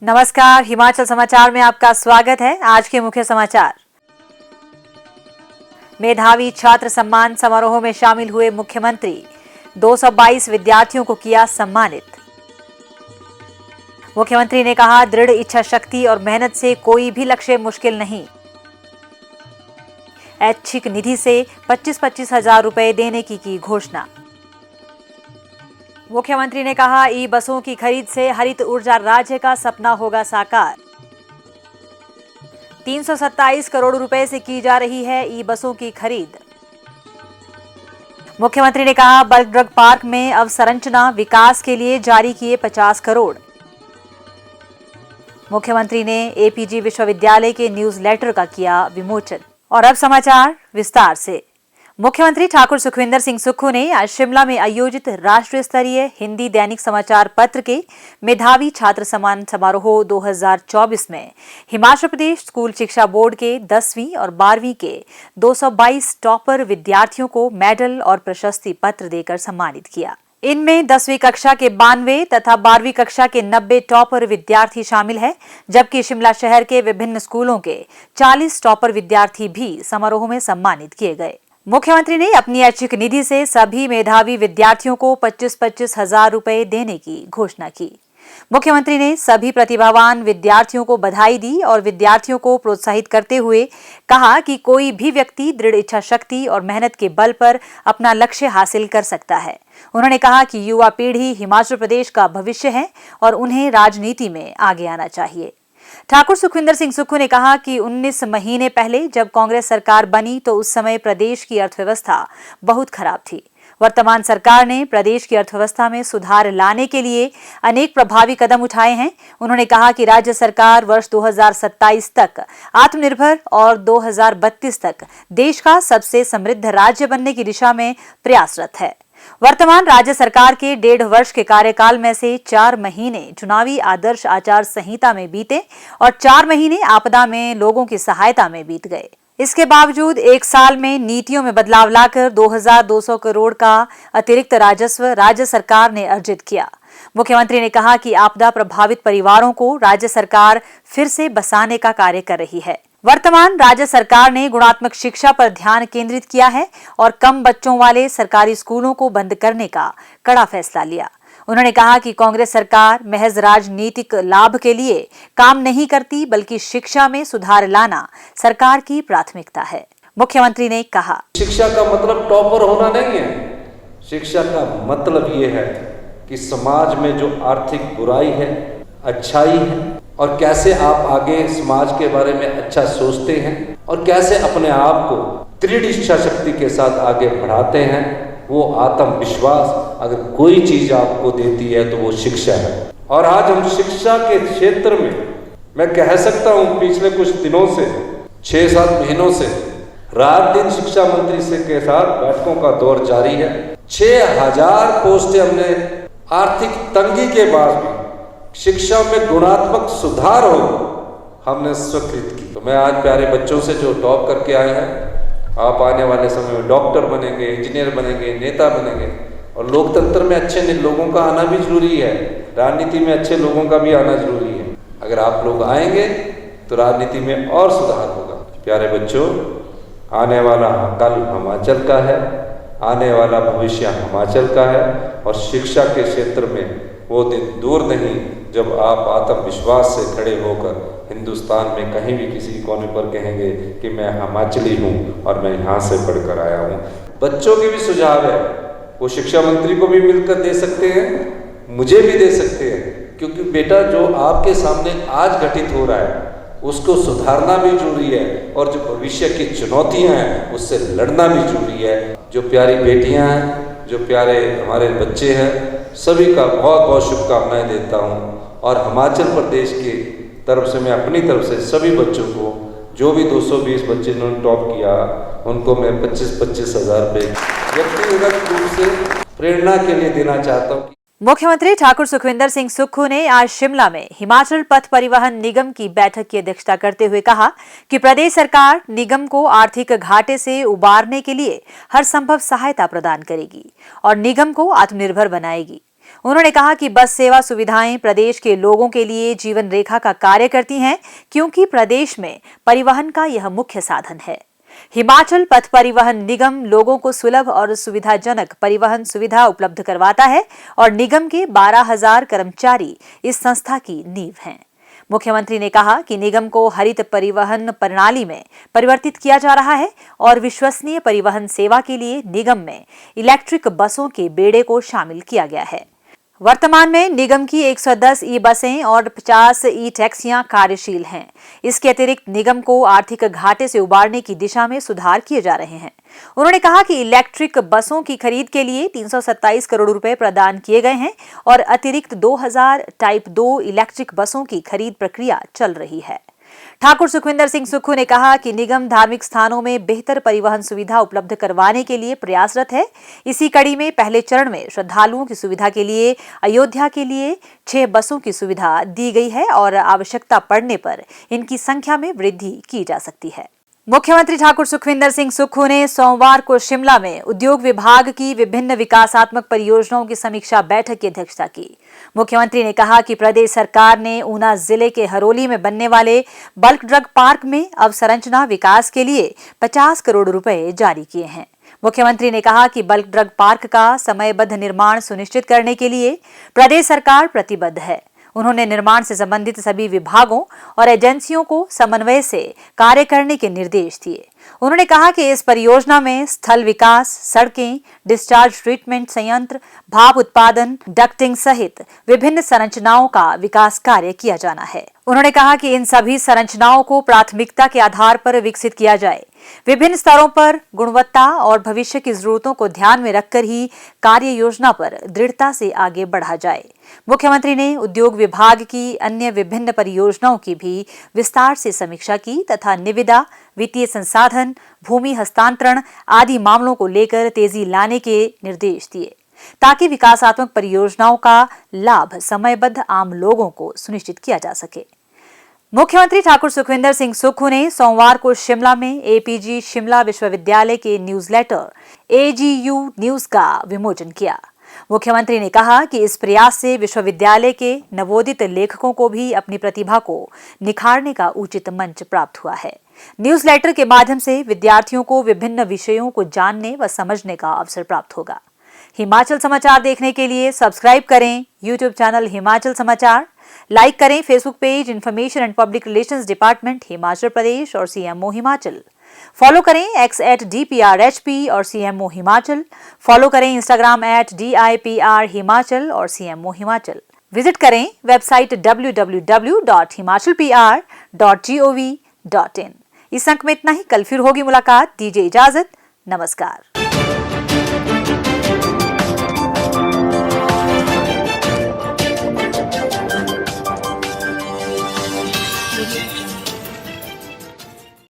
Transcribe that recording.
नमस्कार, हिमाचल समाचार में आपका स्वागत है। आज के मुख्य समाचार। मेधावी छात्र सम्मान समारोह में शामिल हुए मुख्यमंत्री। 222 विद्यार्थियों को किया सम्मानित। मुख्यमंत्री ने कहा, दृढ़ इच्छा शक्ति और मेहनत से कोई भी लक्ष्य मुश्किल नहीं। ऐच्छिक निधि से 25-25 हजार रुपए देने की घोषणा। मुख्यमंत्री ने कहा, ई बसों की खरीद से हरित ऊर्जा राज्य का सपना होगा साकार। 327 करोड़ रुपए से की जा रही है ई बसों की खरीद। मुख्यमंत्री ने कहा, बल्क ड्रग पार्क में अवसंरचना विकास के लिए जारी किए 50 करोड़। मुख्यमंत्री ने एपीजी विश्वविद्यालय के न्यूज़लेटर का किया विमोचन। और अब समाचार विस्तार से। मुख्यमंत्री ठाकुर सुखविंदर सिंह सुक्खू ने आज शिमला में आयोजित राष्ट्रीय स्तरीय हिंदी दैनिक समाचार पत्र के मेधावी छात्र सम्मान समारोह 2024 में हिमाचल प्रदेश स्कूल शिक्षा बोर्ड के 10वीं और 12वीं के 222 टॉपर विद्यार्थियों को मेडल और प्रशस्ति पत्र देकर सम्मानित किया। इनमें 10वीं कक्षा के 92 तथा 12वीं कक्षा के 90 टॉपर विद्यार्थी शामिल हैं, जबकि शिमला शहर के विभिन्न स्कूलों के 40 टॉपर विद्यार्थी भी समारोह में सम्मानित किए गए। मुख्यमंत्री ने अपनी ऐच्छिक निधि से सभी मेधावी विद्यार्थियों को 25-25 हजार रुपए देने की घोषणा की। मुख्यमंत्री ने सभी प्रतिभावान विद्यार्थियों को बधाई दी और विद्यार्थियों को प्रोत्साहित करते हुए कहा कि कोई भी व्यक्ति दृढ़ इच्छा शक्ति और मेहनत के बल पर अपना लक्ष्य हासिल कर सकता है। उन्होंने कहा कि युवा पीढ़ी हिमाचल प्रदेश का भविष्य है और उन्हें राजनीति में आगे आना चाहिए। ठाकुर सुखविंदर सिंह सुक्खू ने कहा कि 19 महीने पहले जब कांग्रेस सरकार बनी तो उस समय प्रदेश की अर्थव्यवस्था बहुत खराब थी। वर्तमान सरकार ने प्रदेश की अर्थव्यवस्था में सुधार लाने के लिए अनेक प्रभावी कदम उठाए हैं। उन्होंने कहा कि राज्य सरकार वर्ष 2027 तक आत्मनिर्भर और 2032 तक देश का सबसे समृद्ध राज्य बनने की दिशा में प्रयासरत है। वर्तमान राज्य सरकार के 1.5 वर्ष के कार्यकाल में से 4 महीने चुनावी आदर्श आचार संहिता में बीते और 4 महीने आपदा में लोगों की सहायता में बीत गए। इसके बावजूद 1 साल में नीतियों में बदलाव लाकर 2200 करोड़ का अतिरिक्त राजस्व राज्य सरकार ने अर्जित किया। मुख्यमंत्री ने कहा कि आपदा प्रभावित परिवारों को राज्य सरकार फिर से बसाने का कार्य कर रही है। वर्तमान राज्य सरकार ने गुणात्मक शिक्षा पर ध्यान केंद्रित किया है और कम बच्चों वाले सरकारी स्कूलों को बंद करने का कड़ा फैसला लिया। उन्होंने कहा कि कांग्रेस सरकार महज राजनीतिक लाभ के लिए काम नहीं करती, बल्कि शिक्षा में सुधार लाना सरकार की प्राथमिकता है। मुख्यमंत्री ने कहा, शिक्षा का मतलब टॉपर होना नहीं है। शिक्षा का मतलब ये है कि समाज में जो आर्थिक बुराई है, अच्छाई है और कैसे आप आगे समाज के बारे में अच्छा सोचते हैं और कैसे अपने आप को दृढ़ इच्छा शक्ति के साथ आगे बढ़ाते हैं, वो आत्मविश्वास अगर कोई चीज आपको देती है तो वो शिक्षा है। और आज हम शिक्षा के क्षेत्र में मैं कह सकता हूँ पिछले कुछ दिनों से 6-7 महीनों से रात दिन शिक्षा मंत्री से के साथ बैठकों का दौर जारी है। 6000 पोस्टें हमने आर्थिक तंगी के बाद भी शिक्षा में गुणात्मक सुधार हो हमने स्वीकृत की। तो मैं आज प्यारे बच्चों से जो टॉप करके आए हैं, आप आने वाले समय में डॉक्टर बनेंगे, इंजीनियर बनेंगे, नेता बनेंगे। और लोकतंत्र में अच्छे लोगों का आना भी जरूरी है, राजनीति में अच्छे लोगों का भी आना जरूरी है। अगर आप लोग आएंगे तो राजनीति में और सुधार होगा। प्यारे बच्चों, आने वाला कल हिमाचल का है, आने वाला भविष्य हिमाचल का है और शिक्षा के क्षेत्र में वो दिन दूर नहीं जब आप आत्मविश्वास से खड़े होकर हिंदुस्तान में कहीं भी किसी कोने पर कहेंगे कि मैं हिमाचली हूँ और मैं यहाँ से पढ़कर आया हूँ। बच्चों के भी सुझाव है, वो शिक्षा मंत्री को भी मिलकर दे सकते हैं, मुझे भी दे सकते हैं, क्योंकि बेटा जो आपके सामने आज घटित हो रहा है उसको सुधारना भी जरूरी है और जो भविष्य की चुनौतियाँ हैं उससे लड़ना भी जरूरी है। जो प्यारी बेटियाँ हैं, जो प्यारे हमारे बच्चे हैं, सभी का बहुत बहुत शुभकामनाएं देता हूं। और हिमाचल प्रदेश की तरफ से मैं अपनी तरफ से सभी बच्चों को, जो भी 220 बच्चे जिन्होंने टॉप किया, उनको मैं 25-25 हजार रुपये व्यक्तिगत रूप से प्रेरणा के लिए देना चाहता हूँ। मुख्यमंत्री ठाकुर सुखविंदर सिंह सुक्खू ने आज शिमला में हिमाचल पथ परिवहन निगम की बैठक की अध्यक्षता करते हुए कहा कि प्रदेश सरकार निगम को आर्थिक घाटे से उबारने के लिए हर संभव सहायता प्रदान करेगी और निगम को आत्मनिर्भर बनाएगी। उन्होंने कहा कि बस सेवा सुविधाएं प्रदेश के लोगों के लिए जीवन रेखा का कार्य करती हैं, क्योंकि प्रदेश में परिवहन का यह मुख्य साधन है। हिमाचल पथ परिवहन निगम लोगों को सुलभ और सुविधाजनक परिवहन सुविधा उपलब्ध करवाता है और निगम के 12,000 कर्मचारी इस संस्था की नींव हैं। मुख्यमंत्री ने कहा कि निगम को हरित परिवहन प्रणाली में परिवर्तित किया जा रहा है और विश्वसनीय परिवहन सेवा के लिए निगम में इलेक्ट्रिक बसों के बेड़े को शामिल किया गया है। वर्तमान में निगम की 110 ई बसें और 50 ई टैक्सियां कार्यशील हैं। इसके अतिरिक्त निगम को आर्थिक घाटे से उबारने की दिशा में सुधार किए जा रहे हैं। उन्होंने कहा कि इलेक्ट्रिक बसों की खरीद के लिए 327 करोड़ रुपए प्रदान किए गए हैं और अतिरिक्त 2000 टाइप 2 इलेक्ट्रिक बसों की खरीद प्रक्रिया चल रही है। ठाकुर सुखविंदर सिंह सुक्खू ने कहा कि निगम धार्मिक स्थानों में बेहतर परिवहन सुविधा उपलब्ध करवाने के लिए प्रयासरत है। इसी कड़ी में पहले चरण में श्रद्धालुओं की सुविधा के लिए अयोध्या के लिए 6 बसों की सुविधा दी गई है और आवश्यकता पड़ने पर इनकी संख्या में वृद्धि की जा सकती है। मुख्यमंत्री ठाकुर सुखविंदर सिंह सुक्खू ने सोमवार को शिमला में उद्योग विभाग की विभिन्न विकासात्मक परियोजनाओं की समीक्षा बैठक की अध्यक्षता की। मुख्यमंत्री ने कहा कि प्रदेश सरकार ने ऊना जिले के हरोली में बनने वाले बल्क ड्रग पार्क में अवसंरचना विकास के लिए 50 करोड़ रुपए जारी किए हैं। मुख्यमंत्री ने कहा कि बल्क ड्रग पार्क का समयबद्ध निर्माण सुनिश्चित करने के लिए प्रदेश सरकार प्रतिबद्ध है। उन्होंने निर्माण से संबंधित सभी विभागों और एजेंसियों को समन्वय से कार्य करने के निर्देश दिए। उन्होंने कहा कि इस परियोजना में स्थल विकास, सड़कें, डिस्चार्ज ट्रीटमेंट संयंत्र, भाप उत्पादन, डक्टिंग सहित विभिन्न संरचनाओं का विकास कार्य किया जाना है। उन्होंने कहा कि इन सभी संरचनाओं को प्राथमिकता के आधार पर विकसित किया जाए। विभिन्न स्तरों पर गुणवत्ता और भविष्य की जरूरतों को ध्यान में रखकर ही कार्य योजना पर दृढ़ता से आगे बढ़ा जाए। मुख्यमंत्री ने उद्योग विभाग की अन्य विभिन्न परियोजनाओं की भी विस्तार से समीक्षा की तथा निविदा, वित्तीय संसाधन, भूमि हस्तांतरण आदि मामलों को लेकर तेजी लाने के निर्देश दिए, ताकि विकासात्मक परियोजनाओं का लाभ समयबद्ध आम लोगों को सुनिश्चित किया जा सके। मुख्यमंत्री ठाकुर सुखविंदर सिंह सुक्खू ने सोमवार को शिमला में एपीजी शिमला विश्वविद्यालय के न्यूज़लेटर एजीयू न्यूज का विमोचन किया। मुख्यमंत्री ने कहा कि इस प्रयास से विश्वविद्यालय के नवोदित लेखकों को भी अपनी प्रतिभा को निखारने का उचित मंच प्राप्त हुआ है। न्यूज़लेटर के माध्यम से विद्यार्थियों को विभिन्न विषयों को जानने व समझने का अवसर प्राप्त होगा। हिमाचल समाचार देखने के लिए सब्सक्राइब करें यूट्यूब चैनल हिमाचल समाचार, लाइक करें Facebook page information and public relations department Himachal Pradesh और सीएमओ हिमाचल। फॉलो करें x@DPRHP और सीएमओ हिमाचल। फॉलो करें इंस्टाग्राम @DIPR हिमाचल और सीएमओ हिमाचल। विजिट करें वेबसाइट www.himachalpr.gov.in। इस अंक में इतना ही। कल फिर होगी मुलाकात। दीजिए इजाजत। नमस्कार।